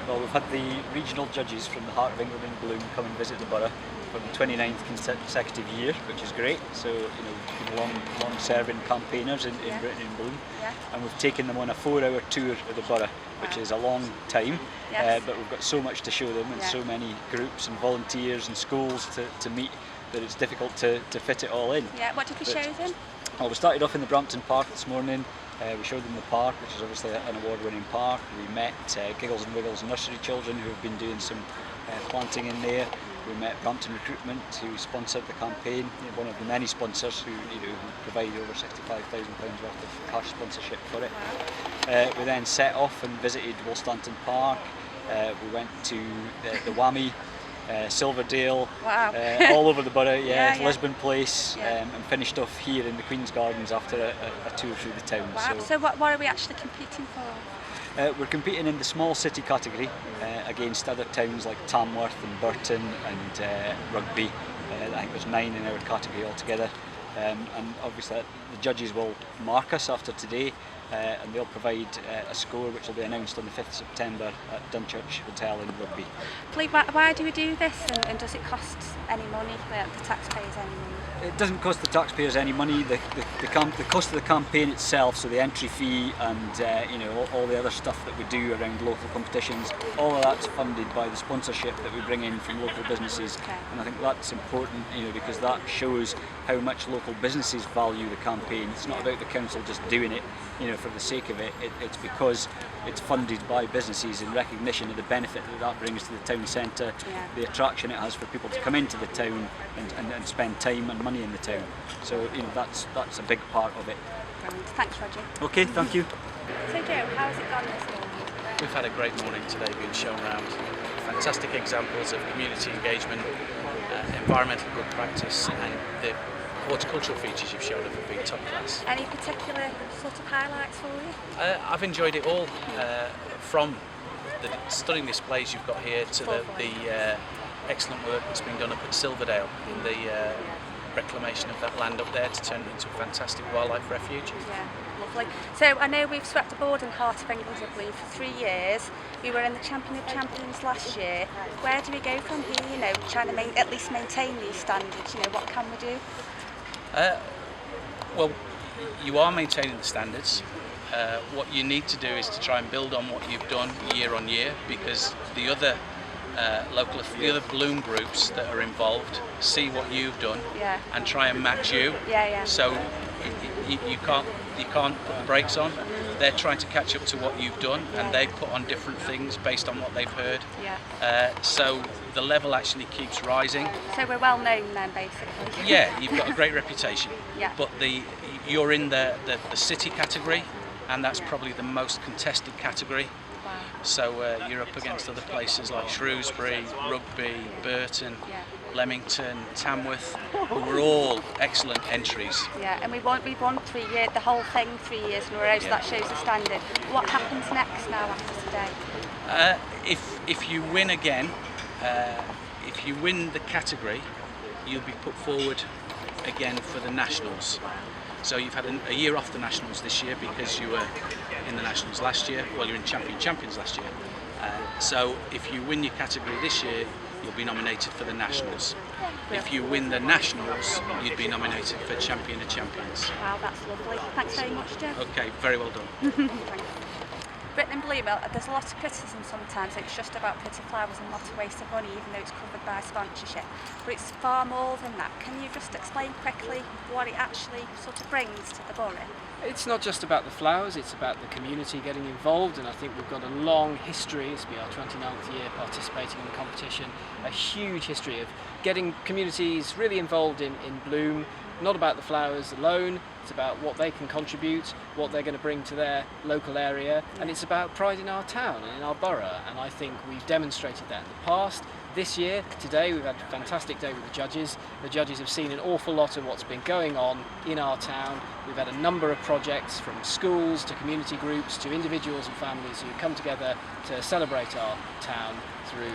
Well, we've had the regional judges from the Heart of England in Bloom come and visit the borough for the 29th consecutive year, which is great. So, we've been long-serving campaigners in Britain in Bloom, and we've taken them on a 4-hour tour of the borough, which is a long time, but we've got so much to show them and so many groups and volunteers and schools to meet that it's difficult to fit it all in. Yeah, what did we show them? Well, we started off in the Brampton Park this morning. We showed them the park, which is obviously an award-winning park. We met Giggles and Wiggles nursery children who have been doing some planting in there. We met Brampton Recruitment, who sponsored the campaign, one of the many sponsors who provide over £65,000 worth of cash sponsorship for it. We then set off and visited Woolstanton Park. We went to the Whammy, Silverdale, all over the borough, Lisbon Place, and finished off here in the Queen's Gardens after a tour through the town. Wow. So what are we actually competing for? We're competing in the small city category against other towns like Tamworth and Burton and Rugby. I think there's 9 in our category altogether. And obviously the judges will mark us after today, and they'll provide a score which will be announced on the 5th of September at Dunchurch Hotel in Rugby. Why do we do this, and does it cost any money, the taxpayers any money? It doesn't cost the taxpayers any money. The cost of the campaign itself, so the entry fee and all the other stuff that we do around local competitions, all of that's funded by the sponsorship that we bring in from local businesses. And I think that's important, because that shows how much local businesses value the campaign. It's not about the council just doing it, for the sake of it. It's because it's funded by businesses in recognition of the benefit that brings to the town centre, the attraction it has for people to come into the town and spend time and money in the town. So that's a big part of it. Brilliant. Thanks, Roger. Okay, thank you. So Joe, how has it gone this morning? We've had a great morning today, being shown around fantastic examples of community engagement, environmental good practice, and the horticultural features you've shown have been top class. Any particular sort of highlights for you? I've enjoyed it all, from the stunning displays you've got here to the excellent work that's been done up at Silverdale in the reclamation of that land up there to turn it into a fantastic wildlife refuge. Yeah, lovely. So I know we've swept the board in Heart of England, I believe, for 3 years. We were in the Champion of Champions last year. Where do we go from here, trying to at least maintain these standards? What can we do? Well, you are maintaining the standards. What you need to do is to try and build on what you've done year on year, because the other the other Bloom groups that are involved see what you've done and try and match you. So you can't put the brakes on. They're trying to catch up to what you've done, and they put on different things based on what they've heard. So the level actually keeps rising. So we're well known then, basically. Yeah, you've got a great reputation. But you're in the city category, and that's probably the most contested category. So you're up against other places like Shrewsbury, Rugby, Burton, Leamington, Tamworth, who were all excellent entries. Yeah, and we've won 3 years, the whole thing 3 years in a row, so that shows the standard. What happens next now after today? If you win again, if you win the category, you'll be put forward again for the Nationals. So you've had a year off the Nationals this year because you were in the Nationals last year. Well, you're in Champions last year. So if you win your category this year, you'll be nominated for the Nationals. If you win the Nationals, you'd be nominated for Champion of Champions. Wow, that's lovely. Thanks very much, Joe. Okay, very well done. Thanks. Britain and Bloom, there's a lot of criticism sometimes. It's just about pretty flowers and not a waste of money, even though it's covered by sponsorship. But it's far more than that. Can you just explain quickly what it actually sort of brings to the borough? It's not just about the flowers, it's about the community getting involved, and I think we've got a long history. It's been our 29th year participating in the competition, a huge history of getting communities really involved in Bloom. Not about the flowers alone, it's about what they can contribute, what they're going to bring to their local area, and it's about pride in our town and in our borough, and I think we've demonstrated that in the past. This year, today, we've had a fantastic day with the judges. The judges have seen an awful lot of what's been going on in our town. We've had a number of projects, from schools to community groups to individuals and families who come together to celebrate our town through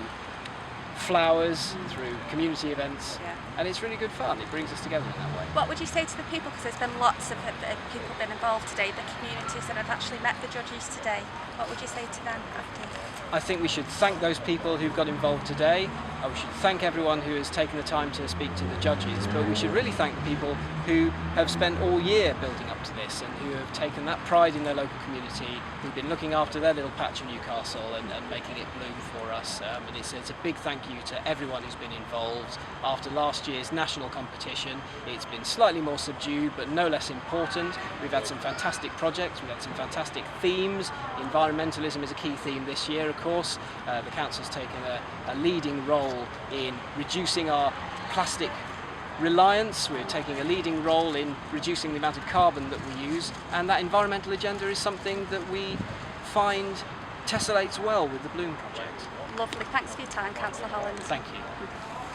flowers, through community events, Yeah. and it's really good fun. It brings us together in that way. What would you say to the people, because there's been lots of people been involved today, the communities that have actually met the judges today, what would you say to them after? I think we should thank those people who've got involved today. We should thank everyone who has taken the time to speak to the judges, but we should really thank the people who have spent all year building up to this and who have taken that pride in their local community, who've been looking after their little patch of Newcastle and making it bloom for us. And it's a big thank you to everyone who's been involved. After last year's national competition, it's been slightly more subdued, but no less important. We've had some fantastic projects, we've had some fantastic themes. Environmentalism is a key theme this year, of course. The council's taken a leading role in reducing our plastic reliance. We're taking a leading role in reducing the amount of carbon that we use, and that environmental agenda is something that we find tessellates well with the Bloom project. Lovely, thanks for your time, Councillor Holland. Thank you.